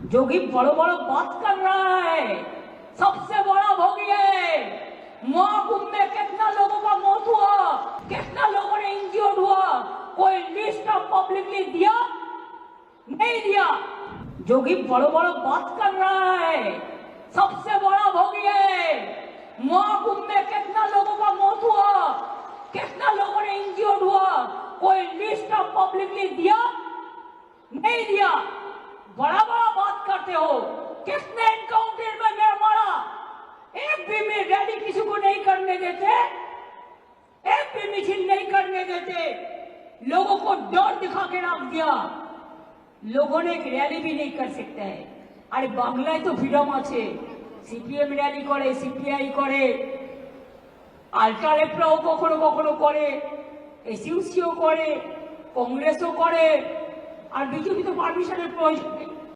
जोगी बड़ो बड़ो बात कर रहा है, सबसे बड़ा भोगी है। महाकुंभ में कितना लोगों का मौत हुआ, कितना लोगों ने इंजर्ड हुआ, कोई लिस्ट ऑफ पब्लिकली दिया नहीं दिया। जोगी बड़ो बड़ो बात कर रहा है, सबसे बड़ा भोगी है। महाकुंभ में कितना लोगों का मौत हुआ, कितना लोगों ने इंजर्ड हुआ, कोई लिस्ट ऑफ पब्लिकली दिया नहीं दिया। बड़ा बड़ा बात करते हो, किसने एनकाउंटर में मेरा मारा? एक भी में रैली किसी को नहीं करने देते, एक भी मिছিল नहीं करने देते, लोगों को डर दिखा के रख दिया। लोगों ने एक रैली भी नहीं कर सकते है। अरे बांग्लाয় तो फ्रीडम আছে, সিপিএম র‍্যালি করে, সিপিআই করে, আলট্রা লেফটরাও কখনো কখনো করে, এসইউসিও করে, কংগ্রেসও করে, আর বিজেপি তো পারমিশনের প্রয়োজন নেই।